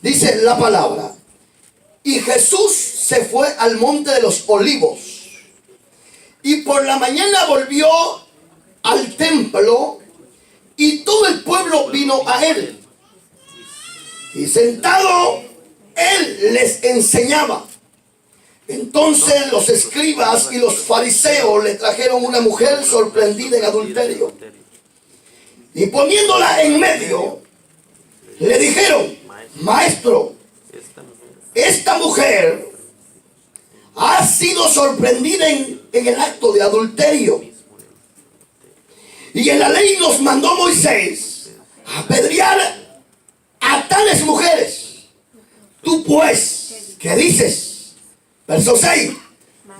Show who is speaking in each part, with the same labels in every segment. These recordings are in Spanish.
Speaker 1: Dice la palabra: y Jesús se fue al monte de los olivos, y por la mañana volvió al templo, y todo el pueblo vino a él. Y sentado, él les enseñaba. Entonces los escribas y los fariseos le trajeron una mujer sorprendida en adulterio. Y poniéndola en medio, le dijeron: Maestro, esta mujer ha sido sorprendida en el acto de adulterio. Y en la ley nos mandó Moisés apedrear a tales mujeres. Tú pues, ¿qué dices? Verso 6.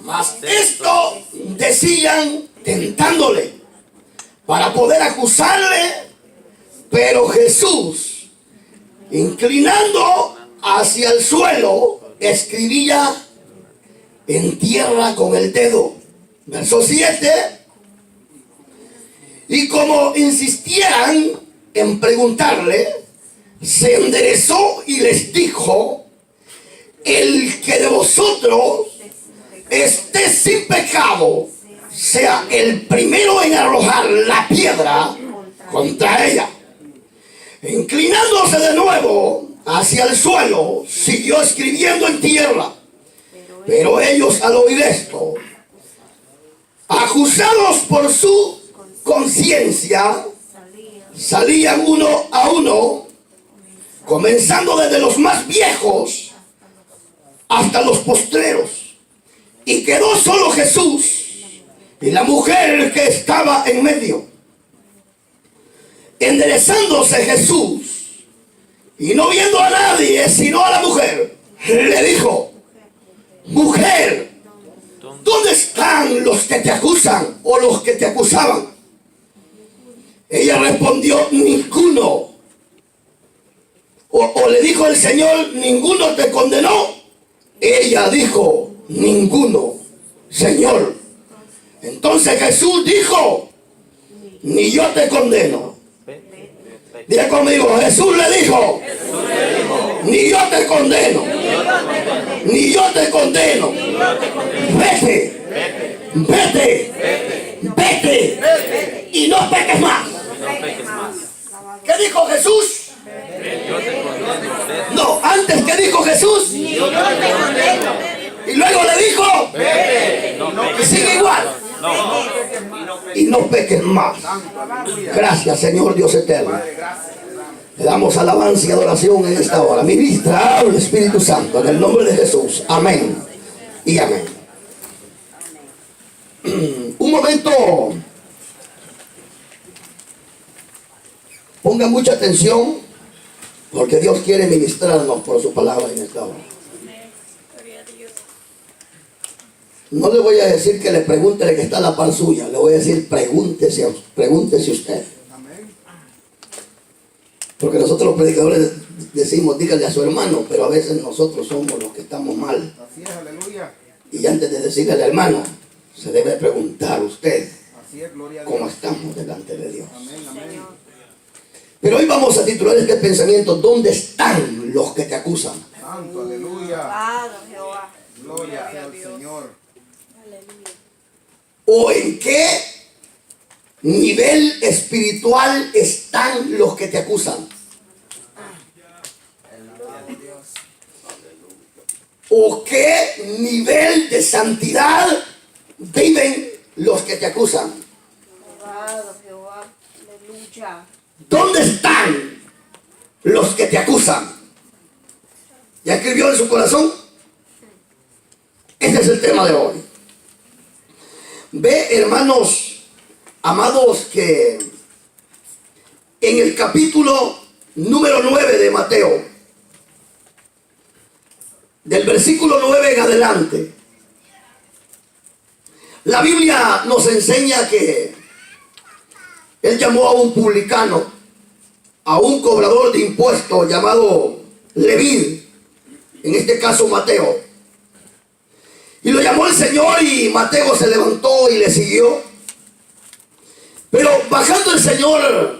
Speaker 1: Mas esto decían tentándole para poder acusarle, pero Jesús, inclinando hacia el suelo, escribía en tierra con el dedo. Verso 7. Y como insistieran en preguntarle, se enderezó y les dijo: el que de vosotros esté sin pecado, sea el primero en arrojar la piedra contra ella. Inclinándose de nuevo hacia el suelo, siguió escribiendo en tierra. Pero ellos, al oír esto, acusados por su conciencia, salían uno a uno, comenzando desde los más viejos hasta los postreros. Y quedó solo Jesús y la mujer que estaba en medio. Enderezándose Jesús y no viendo a nadie sino a la mujer, le dijo: mujer, ¿dónde están los que te acusan o los que te acusaban? Ella respondió: ninguno. O le dijo el Señor: ¿ninguno te condenó? Ella dijo: ninguno, Señor. Entonces Jesús dijo: ni yo te condeno. Diga conmigo: Jesús le dijo: ni yo te condeno. Ni yo te condeno. Vete. Y no peques más. ¿Qué dijo Jesús? No, antes, ¿qué dijo Jesús? Y luego le dijo: y sigue igual. Y no peques más. Gracias, Señor Dios eterno. Le damos alabanza y adoración en esta hora. Ministra el Espíritu Santo en el nombre de Jesús. Amén y amén. Un momento. Ponga mucha atención, porque Dios quiere ministrarnos por su palabra en esta hora. No le voy a decir que le pregunte el que está a la par suya. Le voy a decir: pregúntese usted. Porque nosotros los predicadores decimos: dígale a su hermano, pero a veces nosotros somos los que estamos mal.
Speaker 2: Así es, aleluya.
Speaker 1: Y antes de decirle al hermano, se debe preguntar usted:
Speaker 2: así es, gloria a Dios.
Speaker 1: ¿Cómo estamos delante de Dios?
Speaker 2: Amén, amén.
Speaker 1: Pero hoy vamos a titular este pensamiento: ¿dónde están los que te acusan?
Speaker 2: Santo, aleluya.
Speaker 3: Alabado Jehová.
Speaker 2: Gloria sea al Señor.
Speaker 3: Aleluya.
Speaker 1: ¿O en qué nivel espiritual están los que te acusan? ¿O qué nivel de santidad viven los que te acusan?
Speaker 3: Alabado Jehová. Aleluya.
Speaker 1: ¿Dónde están los que te acusan? ¿Ya escribió en su corazón? Este es el tema de hoy. Ve, hermanos amados, que en el capítulo número 9 de Mateo, del versículo 9 en adelante, la Biblia nos enseña que Él llamó a un publicano, a un cobrador de impuestos llamado Leví, en este caso Mateo. Y lo llamó el Señor, y Mateo se levantó y le siguió. Pero bajando el Señor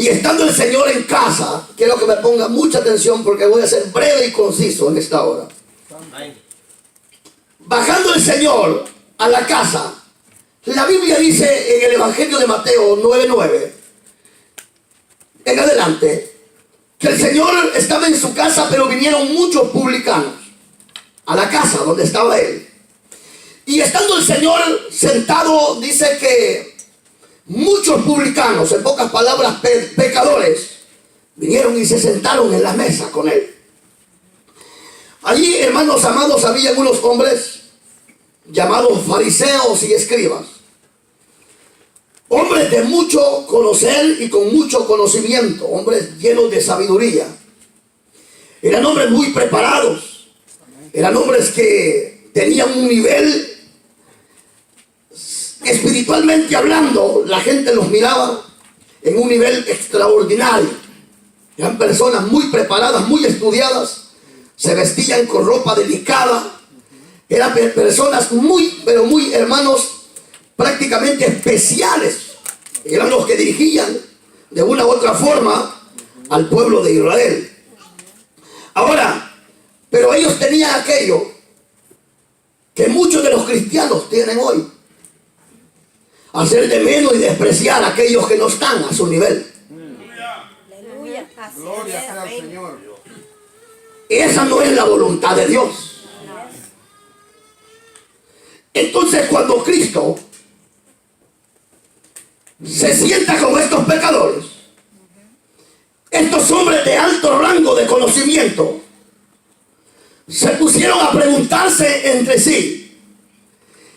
Speaker 1: Y estando el Señor en casa, quiero que me ponga mucha atención porque voy a ser breve y conciso en esta hora. Bajando el Señor a la casa, la Biblia dice en el Evangelio de Mateo 9:9 en adelante, que el Señor estaba en su casa, pero vinieron muchos publicanos a la casa donde estaba él. Y estando el Señor sentado, dice que muchos publicanos, en pocas palabras pecadores, vinieron y se sentaron en la mesa con él. Allí, hermanos amados, había algunos hombres llamados fariseos y escribas, hombres de mucho conocer y con mucho conocimiento, hombres llenos de sabiduría. Eran hombres muy preparados, eran hombres que tenían un nivel espiritualmente hablando, la gente los miraba en un nivel extraordinario. Eran personas muy preparadas, muy estudiadas, se vestían con ropa delicada, eran personas muy, pero muy, hermanos, prácticamente especiales. Eran los que dirigían de una u otra forma al pueblo de Israel. Ahora, pero ellos tenían aquello que muchos de los cristianos tienen hoy: hacer de menos y despreciar a aquellos que no están a su nivel.
Speaker 3: Aleluya.
Speaker 2: Gloria sea al Señor.
Speaker 1: Esa no es la voluntad de Dios. Entonces, cuando Cristo se sienta con estos pecadores, estos hombres de alto rango de conocimiento se pusieron a preguntarse entre sí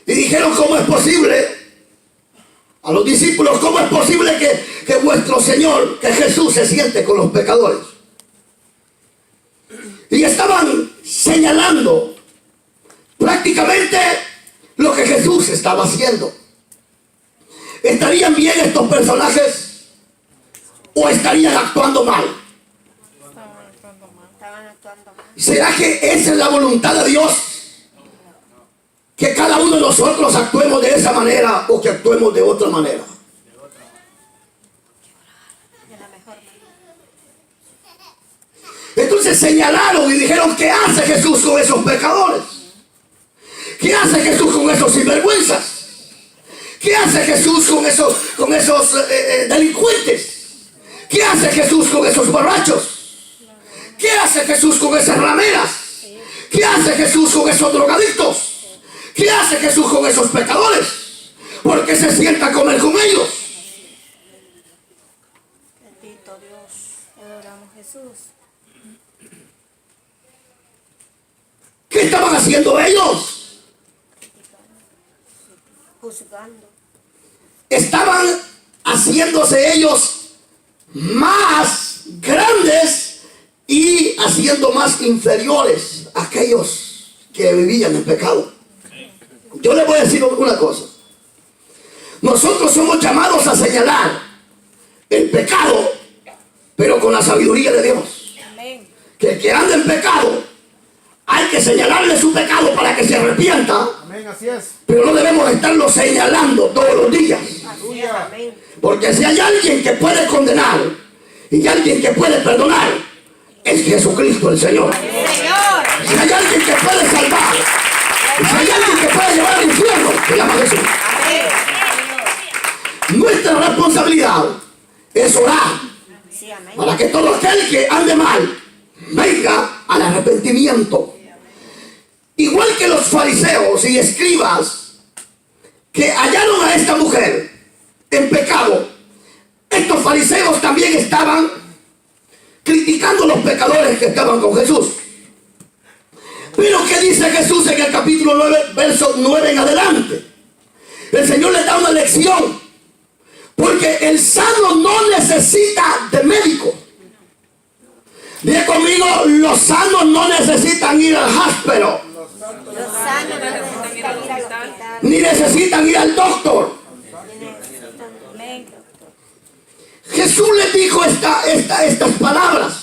Speaker 1: y dijeron: ¿cómo es posible? A los discípulos: ¿cómo es posible que vuestro Señor, que Jesús, se siente con los pecadores? Y estaban señalando prácticamente lo que Jesús estaba haciendo. ¿Estarían bien estos personajes o estarían actuando mal?
Speaker 3: Estaban actuando mal.
Speaker 1: ¿Será que esa es la voluntad de Dios? Que cada uno de nosotros actuemos de esa manera o que actuemos de otra manera.
Speaker 3: De la mejor manera.
Speaker 1: Entonces señalaron y dijeron: ¿qué hace Jesús con esos pecadores? ¿Qué hace Jesús con esos sinvergüenzas? ¿Qué hace Jesús con esos delincuentes? ¿Qué hace Jesús con esos borrachos? ¿Qué hace Jesús con esas rameras? ¿Qué hace Jesús con esos drogadictos? ¿Qué hace Jesús con esos pecadores? ¿Por qué se sienta a comer con ellos?
Speaker 3: Bendito Dios. Adoramos a Jesús.
Speaker 1: ¿Qué estaban haciendo ellos?
Speaker 3: Juzgando.
Speaker 1: Estaban haciéndose ellos más grandes y haciendo más inferiores a aquellos que vivían en pecado. Yo les voy a decir una cosa: nosotros somos llamados a señalar el pecado, pero con la sabiduría de Dios.
Speaker 3: Amén.
Speaker 1: Que el que anda en pecado, hay que señalarle su pecado para que se arrepienta,
Speaker 2: Amén, así es.
Speaker 1: pero no debemos estarlo señalando todos los días.
Speaker 3: Así es. Amén.
Speaker 1: Porque si hay alguien que puede condenar y alguien que puede perdonar, es Jesucristo el Señor.
Speaker 3: Señor.
Speaker 1: Si hay alguien que puede salvar, y si hay alguien que puede llevar al infierno, se llama Jesús.
Speaker 3: Amén.
Speaker 1: Nuestra responsabilidad es orar
Speaker 3: Sí, amén.
Speaker 1: para que todo aquel que ande mal venga al arrepentimiento. Igual que los fariseos y escribas que hallaron a esta mujer en pecado, estos fariseos también estaban criticando a los pecadores que estaban con Jesús. Pero ¿qué dice Jesús en el capítulo 9, verso 9 en adelante? El Señor le da una lección, porque el sano no necesita de médico. Diga conmigo: los sanos no necesitan ir al hospital,
Speaker 3: Los sanos no necesitan ir al hospital.
Speaker 1: ni necesitan ir al doctor.
Speaker 3: Amén.
Speaker 1: Jesús les dijo estas palabras: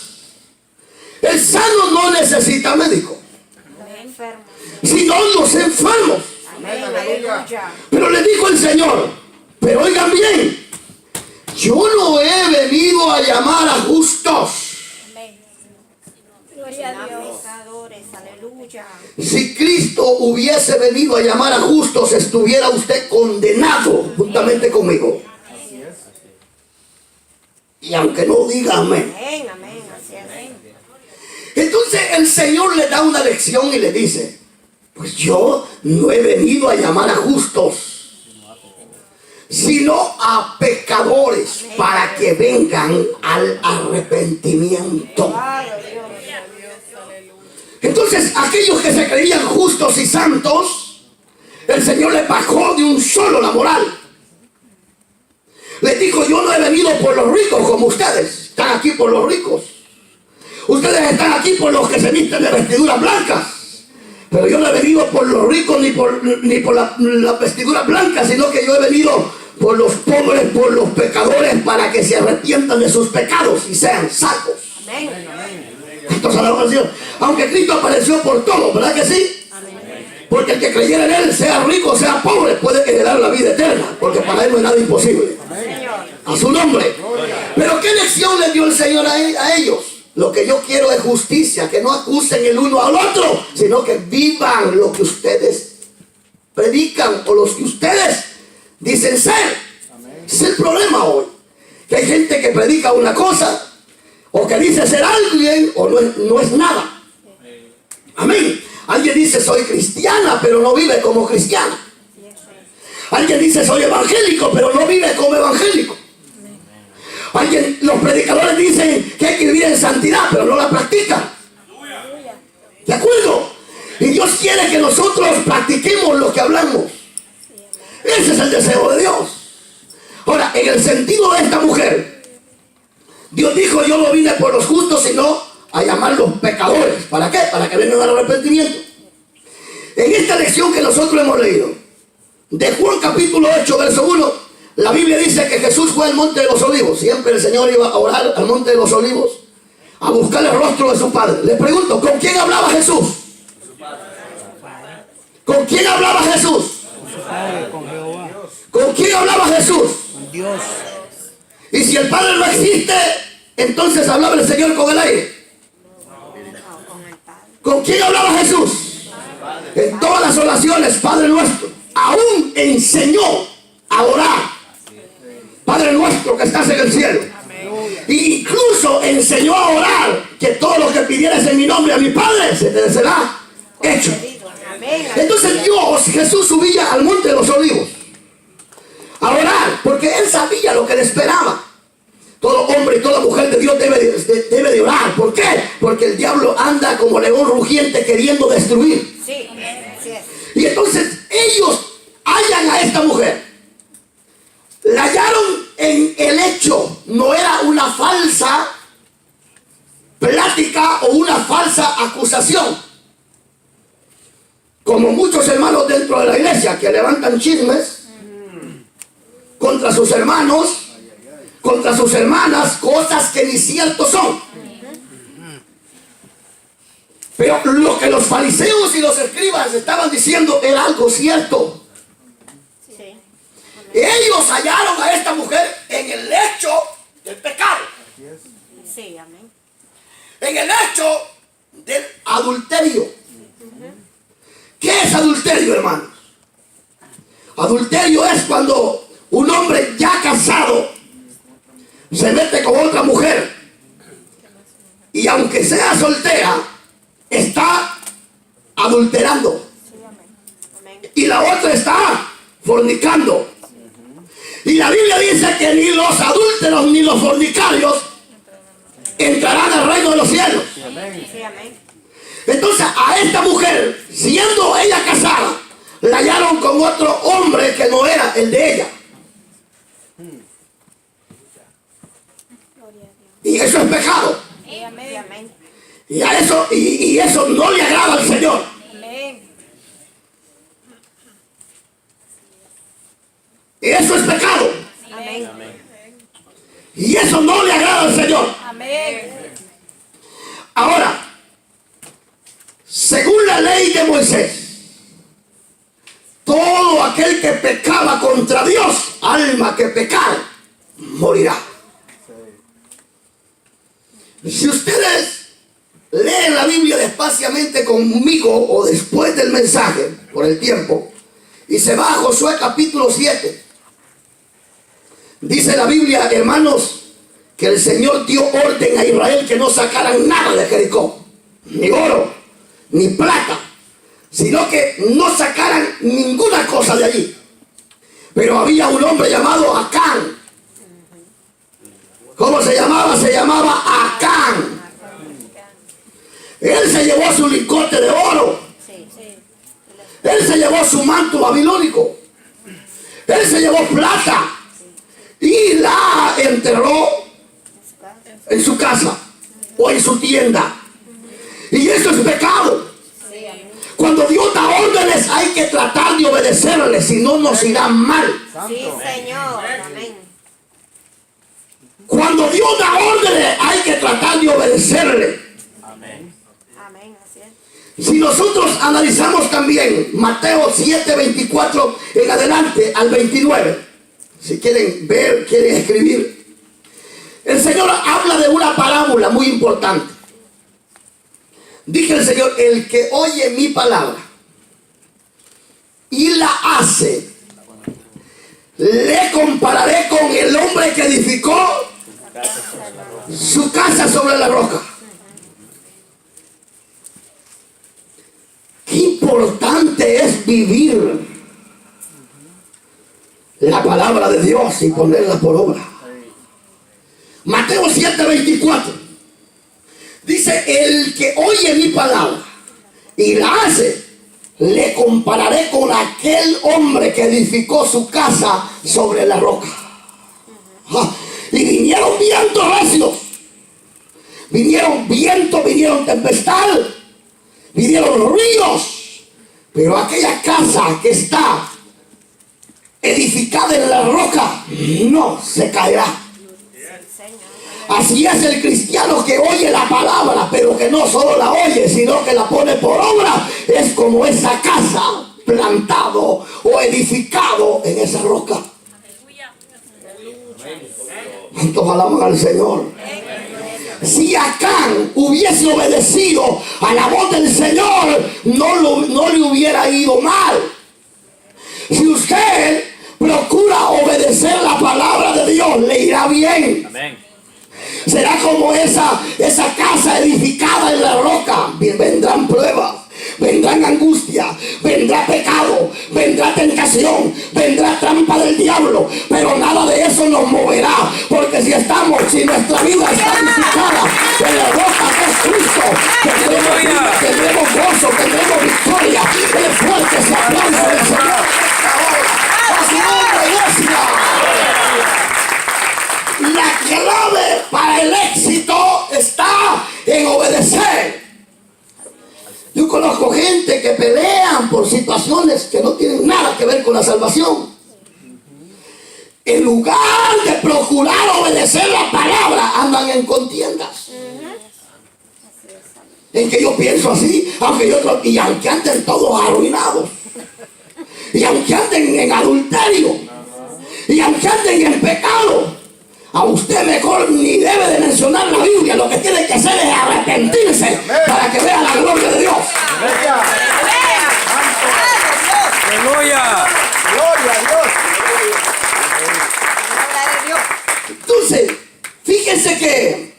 Speaker 1: el sano no necesita médico,
Speaker 3: Los enfermos.
Speaker 1: sino los enfermos.
Speaker 3: Amén. Aleluya.
Speaker 1: Pero le dijo el Señor: pero oigan bien, Yo no he venido a llamar a justos.
Speaker 3: Gloria a Dios. Pecadores, aleluya.
Speaker 1: Si Cristo hubiese venido a llamar a justos, estuviera usted condenado juntamente conmigo. Y aunque no diga amén.
Speaker 3: Amén, amén, así es.
Speaker 1: Entonces el Señor le da una lección y le dice: pues yo no he venido a llamar a justos, sino a pecadores, para que vengan al arrepentimiento. Entonces aquellos que se creían justos y santos, el Señor les bajó de un solo la moral. Les dijo: yo no he venido por los ricos como ustedes. Están aquí por los ricos. Ustedes están aquí por los que se visten de vestiduras blancas. Pero yo no he venido por los ricos ni por las vestiduras blancas, sino que yo he venido por los pobres, por los pecadores, para que se arrepientan de sus pecados y sean salvos.
Speaker 3: Amén.
Speaker 1: Esto es la oración. Aunque Cristo apareció por todos, ¿verdad que sí? Porque el que creyera en Él, sea rico o sea pobre, puede heredar la vida eterna, porque para Él no hay nada imposible. A su nombre. Pero ¿qué lección le dio el Señor a ellos? Lo que yo quiero es justicia, que no acusen el uno al otro, sino que vivan lo que ustedes predican o los que ustedes dicen ser. Es el problema hoy, que hay gente que predica una cosa, o que dice ser alguien, o no es nada. Amén. Alguien dice: soy cristiana, pero no vive como cristiana. Alguien dice: soy evangélico, pero no vive como evangélico. Los predicadores dicen que hay que vivir en santidad, pero no la practican. ¿De acuerdo? Y Dios quiere que nosotros practiquemos lo que hablamos. Ese es el deseo de Dios. Ahora, en el sentido de esta mujer, Dios dijo: yo no vine por los justos, sino a llamar los pecadores. ¿Para qué? Para que vengan al arrepentimiento. En esta lección que nosotros hemos leído, de Juan capítulo 8, verso 1, la Biblia dice que Jesús fue al monte de los olivos. Siempre el Señor iba a orar al monte de los olivos, a buscar el rostro de su Padre. Les pregunto: ¿con quién hablaba Jesús? ¿Con quién hablaba Jesús? ¿Con quién hablaba Jesús?
Speaker 4: Con Dios.
Speaker 1: Y si el Padre no existe, entonces hablaba el Señor con el aire. ¿Con quién hablaba Jesús? En todas las oraciones, Padre nuestro. Aún enseñó a orar: Padre nuestro que estás en el cielo. Y incluso enseñó a orar que todo lo que pidieras en mi nombre a mi Padre se te será hecho. Entonces Jesús subía al monte de los olivos a orar, porque Él sabía lo que le esperaba. Todo hombre y toda mujer de Dios debe de orar. ¿Por qué? Porque el diablo anda como león rugiente queriendo destruir.
Speaker 3: Sí, así es.
Speaker 1: Y entonces ellos hallan a esta mujer. La hallaron en el hecho. No era una falsa plática o una falsa acusación, como muchos hermanos dentro de la iglesia que levantan chismes contra sus hermanos, contra sus hermanas, cosas que ni ciertos son. Pero lo que los fariseos y los escribas estaban diciendo era algo cierto.
Speaker 3: Sí.
Speaker 1: Ellos hallaron a esta mujer en el hecho del pecado,
Speaker 3: Sí, amén.
Speaker 1: en el hecho del adulterio. ¿Qué es adulterio, hermanos? Adulterio es cuando un hombre ya casado se mete con otra mujer, y aunque sea soltera, está adulterando, y la otra está fornicando. Y la Biblia dice que ni los adúlteros ni los fornicarios entrarán al reino de los cielos.
Speaker 3: Sí, amén.
Speaker 1: Entonces a esta mujer, siendo ella casada, la hallaron con otro hombre que no era el de ella. Y eso es pecado.
Speaker 3: Sí, amén.
Speaker 1: Y eso no le agrada al Señor.
Speaker 3: Amén.
Speaker 1: Y eso es pecado.
Speaker 3: Amén.
Speaker 1: Y eso no le agrada al Señor.
Speaker 3: Amén.
Speaker 1: Ahora, según la ley de Moisés, todo aquel que pecaba contra Dios, alma que pecara, morirá. Si ustedes leen la Biblia despaciamente conmigo o después del mensaje, por el tiempo, y se va a Josué capítulo 7, dice la Biblia, hermanos, que el Señor dio orden a Israel que no sacaran nada de Jericó, ni oro, ni plata, sino que no sacaran ninguna cosa de allí. Pero había un hombre llamado Acán. ¿Cómo se llamaba? Se llamaba Acán. Él se llevó su lingote de oro. Él se llevó su manto babilónico. Él se llevó plata y la enterró en su casa o en su tienda. Y eso es pecado. Cuando Dios da órdenes hay que tratar de obedecerle, si no nos irá mal.
Speaker 3: Sí, Señor. Amén.
Speaker 1: Cuando Dios da órdenes hay que tratar de obedecerle.
Speaker 3: Amén, así es.
Speaker 1: Si nosotros analizamos también Mateo 7, 24 en adelante al 29, si quieren ver, quieren escribir, el Señor habla de una parábola muy importante. Dice el Señor, el que oye mi palabra y la hace, le compararé con el hombre que edificó su casa sobre la roca. Qué importante es vivir la palabra de Dios y ponerla por obra. Mateo 7, 24 dice, el que oye mi palabra y la hace, le compararé con aquel hombre que edificó su casa sobre la roca. Y vinieron vientos recios, vinieron vientos, vinieron tempestad, vinieron ríos, pero aquella casa que está edificada en la roca no se caerá. Así es el cristiano que oye la palabra, pero que no solo la oye, sino que la pone por obra. Es como esa casa plantado o edificado en esa roca. ¿Cuántos alaban al Señor? Si Acán hubiese obedecido a la voz del Señor, no le hubiera ido mal. Si usted procura obedecer la palabra de Dios, le irá bien.
Speaker 4: Amén.
Speaker 1: Será como esa casa edificada en la roca. Vendrán pruebas, vendrán angustia, vendrá pecado, vendrá tentación, vendrá trampa del diablo, pero nada de eso nos moverá, porque si nuestra vida está edificada en la roca que es Cristo, tendremos vida, tendremos gozo, tendremos victoria. El fuerte ese aplauso del Señor. ¡A su nombre, iglesia! La clave para el éxito está en obedecer. Yo conozco gente que pelean por situaciones que no tienen nada que ver con la salvación. En lugar de procurar obedecer la palabra, andan en contiendas. En que yo pienso así, y aunque anden todos arruinados, y aunque anden en adulterio, y aunque anden en pecado, a usted mejor ni debe de mencionar la Biblia. Lo que tiene que hacer es arrepentirse para que vea la gloria de Dios.
Speaker 4: ¡Aleluya!
Speaker 2: Gloria a Dios.
Speaker 1: Entonces, fíjense que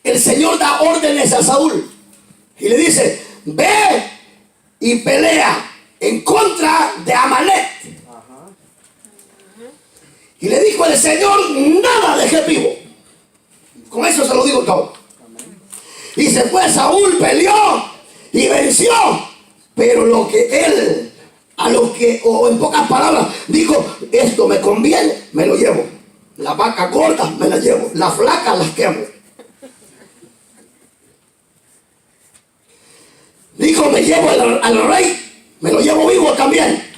Speaker 1: el Señor da órdenes a Saúl y le dice, ve y pelea en contra de Amalek. Y le dijo el Señor, nada dejé vivo. Con eso se lo digo todo. Y se fue Saúl, peleó y venció. Pero o en pocas palabras, dijo, esto me conviene, me lo llevo. Las vacas gordas me las llevo, las flacas las quemo. Dijo, me llevo al rey, me lo llevo vivo también.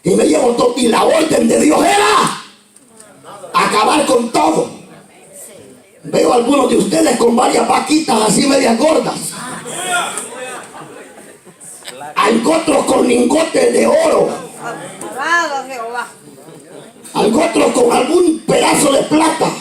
Speaker 1: Y me llevo todo. Y la orden de Dios era acabar con todo. Veo a algunos de ustedes con varias vaquitas así medias gordas. Hay otros con lingotes de oro.
Speaker 3: Alabado Jehová.
Speaker 1: Al otro con algún pedazo de plata.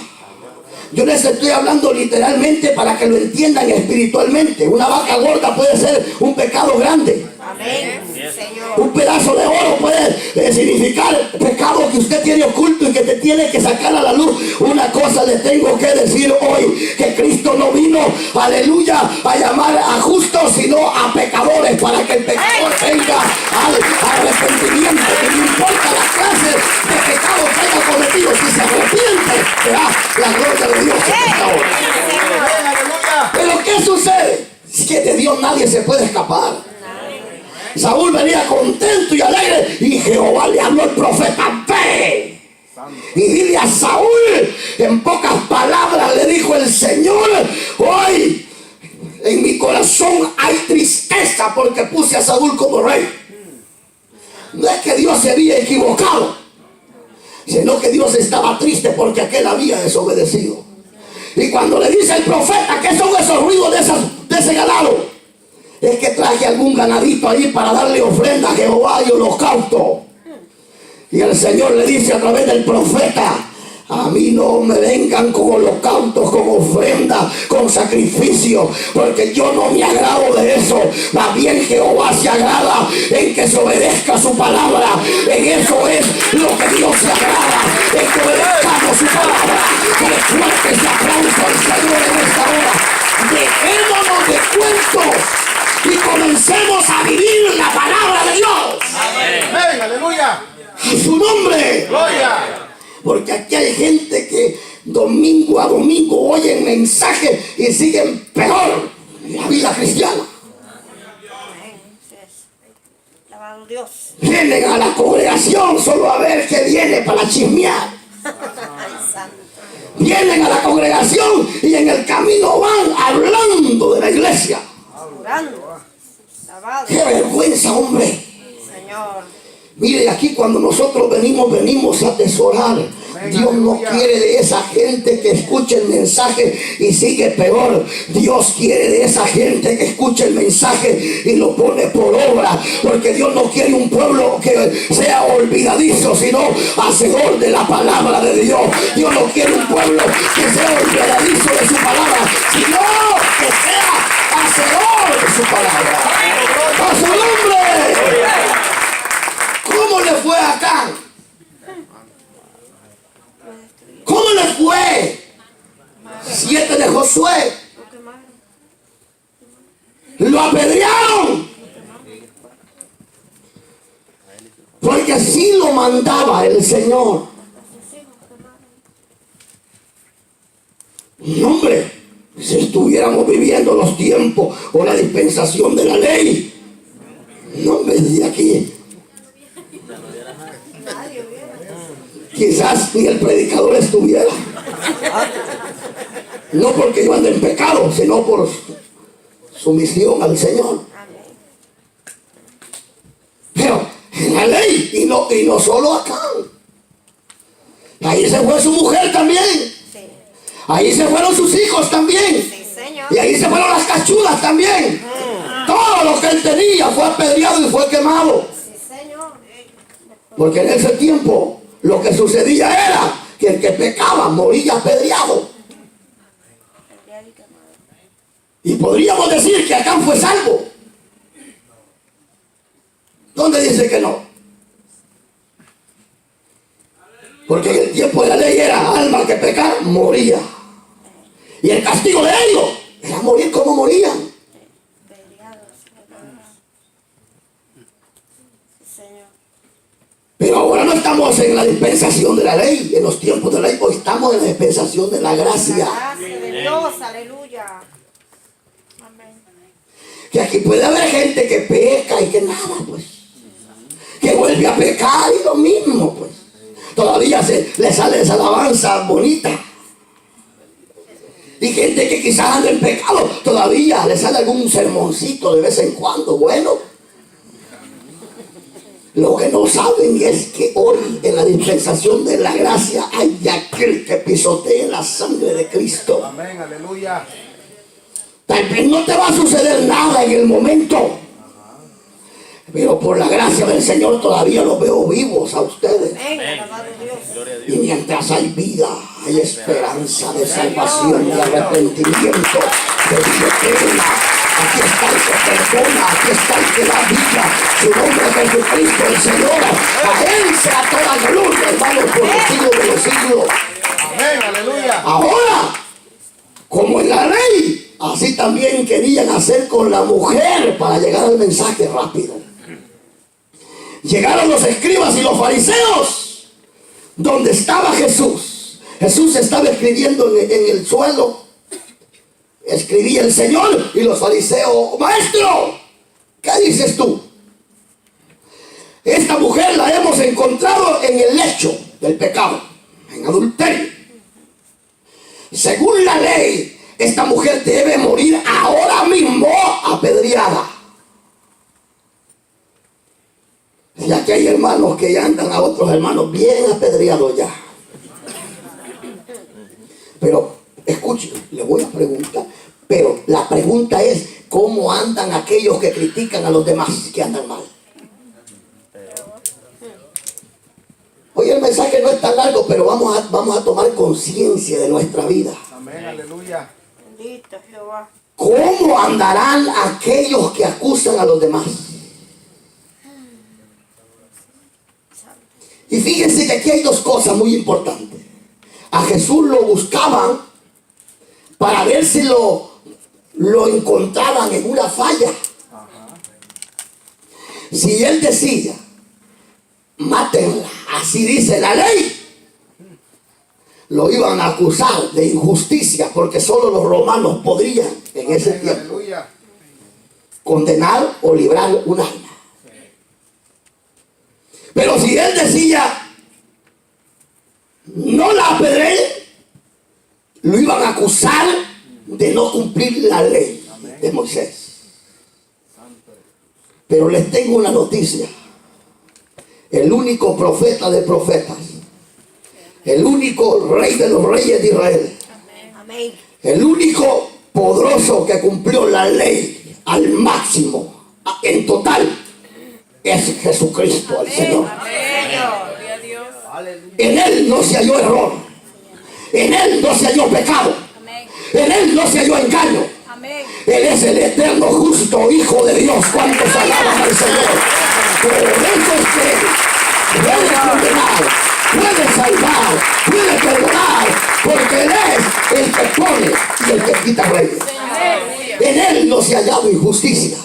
Speaker 1: Yo les estoy hablando literalmente para que lo entiendan espiritualmente. Una vaca gorda puede ser un pecado grande.
Speaker 3: Amén, Señor.
Speaker 1: Un pedazo de oro puede significar pecado que usted tiene oculto y que te tiene que sacar a la luz. Una cosa le tengo que decir hoy, que Cristo no vino, aleluya, a llamar a justos, sino a pecadores, para que el pecador venga al arrepentimiento. Que no importa la clase de pecado que haya cometido, si se arrepiente, verá la gloria de Dios en esta hora.
Speaker 2: Aleluya.
Speaker 1: Pero ¿qué sucede? Es que de Dios nadie se puede escapar. Saúl venía contento y alegre, y Jehová le habló al profeta: ve y dile a Saúl, en pocas palabras le dijo el Señor: hoy en mi corazón hay tristeza porque puse a Saúl como rey. No es que Dios se había equivocado, sino que Dios estaba triste porque aquel había desobedecido. Y cuando le dice el profeta: ¿qué son esos ruidos de ese ganado? Es que traje algún ganadito ahí para darle ofrenda a Jehová y holocausto. Y el Señor le dice a través del profeta: a mí no me vengan con holocaustos, con ofrenda, con sacrificio, porque yo no me agrado de eso. Más bien Jehová se agrada en que se obedezca su palabra. En eso es lo que Dios se agrada, en que obedezcamos su palabra. Con fuerte ese aplauso al Señor en esta hora. Dejémonos de cuentos y comencemos a vivir la palabra de Dios.
Speaker 2: Amén. Aleluya.
Speaker 1: A su nombre.
Speaker 2: Gloria.
Speaker 1: Porque aquí hay gente que domingo a domingo oyen mensajes y siguen peor la vida cristiana.
Speaker 3: Alabado Dios.
Speaker 1: Vienen a la congregación solo a ver qué viene para chismear. Vienen a la congregación y en el camino van hablando de la iglesia.
Speaker 3: Orando. Alabado.
Speaker 1: ¡Qué vergüenza, hombre!
Speaker 3: Señor.
Speaker 1: Mire, aquí cuando nosotros venimos a atesorar. Dios no quiere de esa gente que escuche el mensaje y sigue peor. Dios quiere de esa gente que escuche el mensaje y lo pone por obra. Porque Dios no quiere un pueblo que sea olvidadizo, sino hacedor de la palabra de Dios. Dios no quiere un pueblo que sea olvidadizo de su palabra, sino que sea hacedor de su palabra. ¡A su nombre! ¿Cómo le fue a Acán? ¿Cómo le fue? 7 de Josué. Lo apedrearon. Porque así lo mandaba el Señor. No, hombre, si estuviéramos viviendo los tiempos o la dispensación de la ley, no, hombre, de aquí quizás ni el predicador estuviera. No porque yo ande en pecado, sino por sumisión al Señor. Pero en la ley, y no solo acá. Ahí se fue su mujer también. Ahí se fueron sus hijos también. Y ahí se fueron las cachudas también. Todo lo que él tenía fue apedreado y fue quemado. Porque en ese tiempo lo que sucedía era que el que pecaba moría apedreado. Y podríamos decir que Acán fue salvo. ¿Dónde dice que no? Porque en el tiempo de la ley era alma que pecar, moría. Y el castigo de ellos era morir como morían. Pero ahora no estamos en la dispensación de la ley, en los tiempos de la ley, hoy estamos en la dispensación de la gracia.
Speaker 3: Gracia de Dios, aleluya. Amén.
Speaker 1: Que aquí puede haber gente que peca y que nada, pues. Que vuelve a pecar y lo mismo, pues. Todavía le sale esa alabanza bonita. Y gente que quizás anda en pecado, todavía le sale algún sermoncito de vez en cuando, bueno. Lo que no saben es que hoy en la dispensación de la gracia hay aquel que pisotee la sangre de Cristo.
Speaker 2: Amén, aleluya.
Speaker 1: Tal vez no te va a suceder nada en el momento. Pero por la gracia del Señor todavía los veo vivos a ustedes.
Speaker 3: Amén. Alabado Dios.
Speaker 1: Y mientras hay vida, hay esperanza de salvación y arrepentimiento, de vida eterna. Aquí está el que perdona, aquí está el que da vida. Su nombre es Jesucristo, el Señor. A Él sea toda gloria, hermanos, por los siglos de los siglos.
Speaker 2: Amén, aleluya.
Speaker 1: Ahora, como en la ley, así también querían hacer con la mujer para llegar al mensaje rápido. Llegaron los escribas y los fariseos donde estaba Jesús. Jesús estaba escribiendo en el suelo. Escribía el Señor y los fariseos: maestro, ¿qué dices tú? Esta mujer la hemos encontrado en el lecho del pecado, en adulterio. Según la ley, esta mujer debe morir ahora mismo apedreada. Y aquí hay hermanos que ya andan a otros hermanos bien apedreados ya. Pero escuchen, le voy a preguntar. Pero la pregunta es: ¿cómo andan aquellos que critican a los demás que andan mal? Hoy el mensaje no es tan largo, pero vamos a tomar conciencia de nuestra vida.
Speaker 2: Amén, aleluya.
Speaker 3: Bendito Jehová.
Speaker 1: ¿Cómo andarán aquellos que acusan a los demás? Y fíjense que aquí hay dos cosas muy importantes. A Jesús lo buscaban para ver si lo encontraban en una falla. Si él decía: mátenla, así dice la ley, lo iban a acusar de injusticia, porque solo los romanos podrían en ese tiempo
Speaker 2: Aleluya.
Speaker 1: condenar o librar un alma. Pero si él decía: no la apedreen, lo iban a acusar de no cumplir la ley de Moisés. Pero les tengo una noticia: el único profeta de profetas, el único rey de los reyes de Israel,
Speaker 3: Amén.
Speaker 1: el único poderoso que cumplió la ley al máximo, en total, es Jesucristo, el Señor. En Él no se halló error, en Él no se halló pecado, en Él no se halló engaño. Él es el eterno justo Hijo de Dios. ¿Cuántos alaban al Señor? Por eso es que puede condenar, puede salvar, puede perdonar, porque Él es el que pone y el que quita reyes. En Él no se ha hallado injusticia.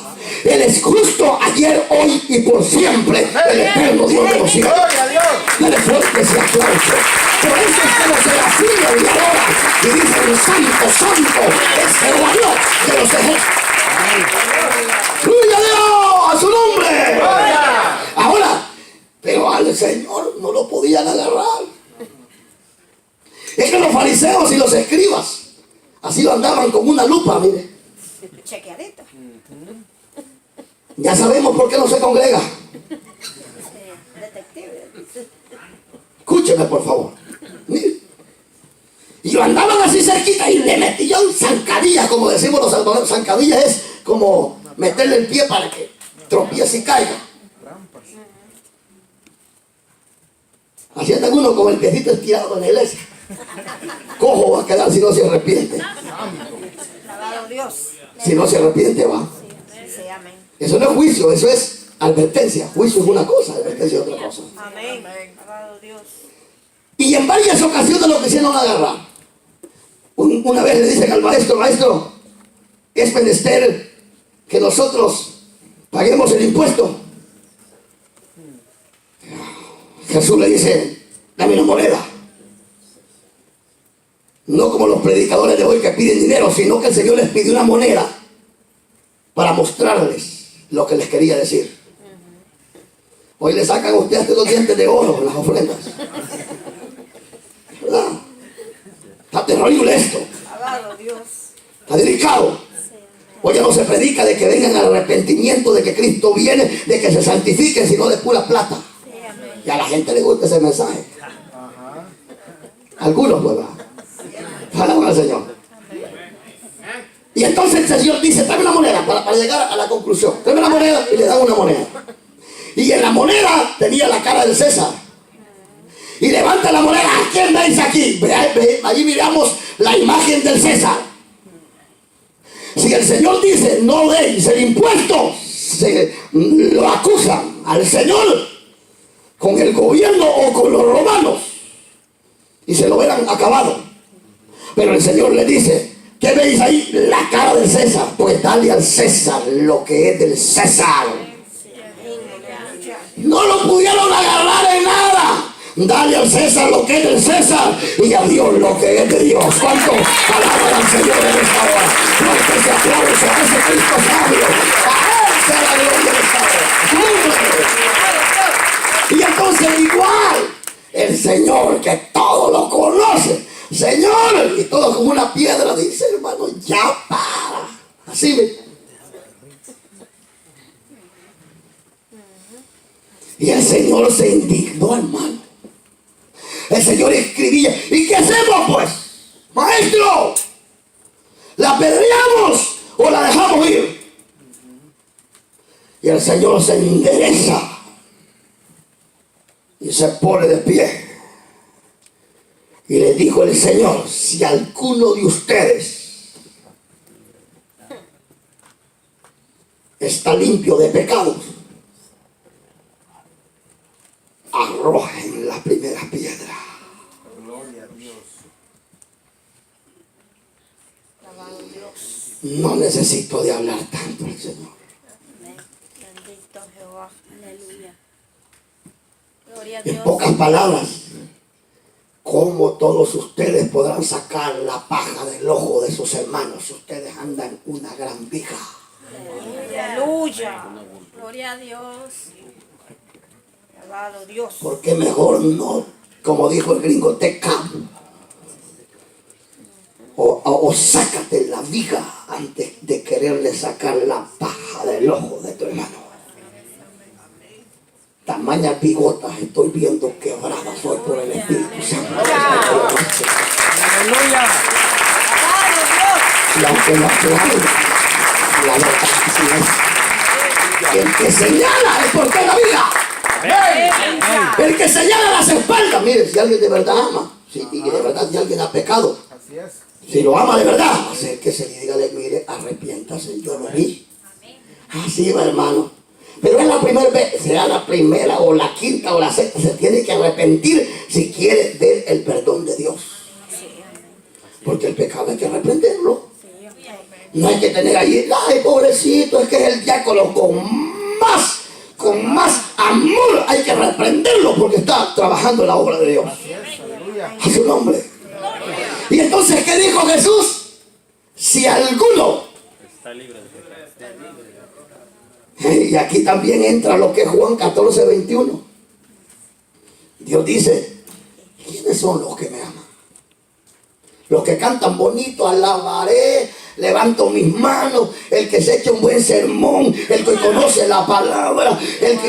Speaker 1: Él es justo ayer, hoy y por siempre, el eterno Dios de los cielos.
Speaker 2: Gloria a Dios.
Speaker 1: Dale fuerte ese aplauso. Por eso es que los serafines y ahora y dicen: santo, santo es Jehová Dios de los ejércitos. ¡Gloria a Dios! ¡A su nombre!
Speaker 2: Gloria.
Speaker 1: Ahora, pero al Señor no lo podían agarrar. Es que los fariseos y los escribas así lo andaban con una lupa, mire.
Speaker 3: Chequeadito.
Speaker 1: Ya sabemos por qué no se congrega.
Speaker 3: Detective.
Speaker 1: Escúcheme, por favor. Mire. Y lo andaban así cerquita y le metían zancadillas, como decimos los salvadoreños. Zancadillas es como meterle el pie para que tropiece y caiga. Así anda uno con el piecito estirado en la iglesia. Cojo va a quedar si no se arrepiente.
Speaker 3: Alabado Dios.
Speaker 1: Si no se arrepiente, va.
Speaker 3: Sí, amén.
Speaker 1: Eso no es juicio, eso es advertencia. Juicio es una cosa, advertencia es otra cosa.
Speaker 3: Amén. Alabado Dios.
Speaker 1: Y en varias ocasiones lo quisieron agarrar. Una vez le dicen al maestro: maestro, es menester que nosotros paguemos el impuesto. Jesús le dice: dame una moneda. No como los predicadores de hoy que piden dinero, sino que el Señor les pidió una moneda para mostrarles lo que les quería decir. Hoy le sacan a ustedes los dientes de oro en las ofrendas. ¿Verdad? Está terrible esto.
Speaker 3: Alabado Dios.
Speaker 1: Está delicado. Hoy ya no se predica de que vengan al arrepentimiento, de que Cristo viene, de que se santifiquen, sino de pura plata. Y a la gente le gusta ese mensaje. Algunos, pues, va. Alaban al Señor. Y entonces el Señor dice: dame una moneda para llegar a la conclusión. Dame una moneda y le dan una moneda. Y en la moneda tenía la cara del César. Y levanta la moneda. ¿A quién veis aquí? Allí miramos la imagen del César. Si el Señor dice no deis el impuesto, lo acusan al Señor con el gobierno o con los romanos y se lo hubieran acabado. Pero el Señor le dice: ¿qué veis ahí? La cara del César. Pues dale al César lo que es del César. No lo pudieron agarrar en nada. Dale al César lo que es del César y a Dios lo que es de Dios. ¿Cuánto alaban al Señor en esta hora? Fuerte ese aplauso a ese Cristo sabio. A Él sea la gloria en esta hora. Y entonces igual el Señor, que todo lo conoce, Señor, y todo como una piedra, dice: hermano, ya para. Así me. Y el Señor se indignó, hermano. El Señor escribía: ¿y qué hacemos pues? Maestro, ¿la apedreamos o la dejamos ir? Y el Señor se endereza y se pone de pie. Y le dijo el Señor: si alguno de ustedes está limpio de pecados, arrojen la primera piedra.
Speaker 2: Gloria a Dios.
Speaker 1: No necesito de hablar tanto al Señor.
Speaker 3: Bendito Jehová. Aleluya. Gloria a
Speaker 1: En
Speaker 3: Dios.
Speaker 1: pocas palabras, ¿cómo todos ustedes podrán sacar la paja del ojo de sus hermanos? Ustedes andan una gran viga.
Speaker 3: Aleluya. Gloria a Dios. Alabado Dios.
Speaker 1: Porque mejor no, como dijo el gringo, te capo. O sácate la viga antes de quererle sacar la paja del ojo de tu hermano. Tamañas bigotas estoy viendo quebradas hoy por el Espíritu Santo.
Speaker 2: Aleluya.
Speaker 1: Y aunque no aplaudan, la verdad así es. El que señala es porque la viga. El que señala las espaldas. Mire, si alguien de verdad ama, y de verdad si alguien ha pecado,
Speaker 2: Así es.
Speaker 1: si lo ama de verdad, acérquese y dígale: mire, arrepiéntase, yo lo vi. Así va, hermano. Pero es la primera vez, sea la primera o la quinta o la sexta, se tiene que arrepentir si quiere ver el perdón de Dios. Porque el pecado hay que reprenderlo. No hay que tener ahí: ay, pobrecito, es que es el diácono. Con más amor hay que reprenderlo porque está trabajando en la obra de Dios.
Speaker 2: Aleluya.
Speaker 1: A su nombre. Y entonces, ¿qué dijo Jesús? Si alguno. Y aquí también entra lo que es Juan 14:21. Dios dice: ¿quiénes son los que me aman? Los que cantan bonito: alabaré, levanto mis manos, el que se echa un buen sermón, el que conoce la palabra, el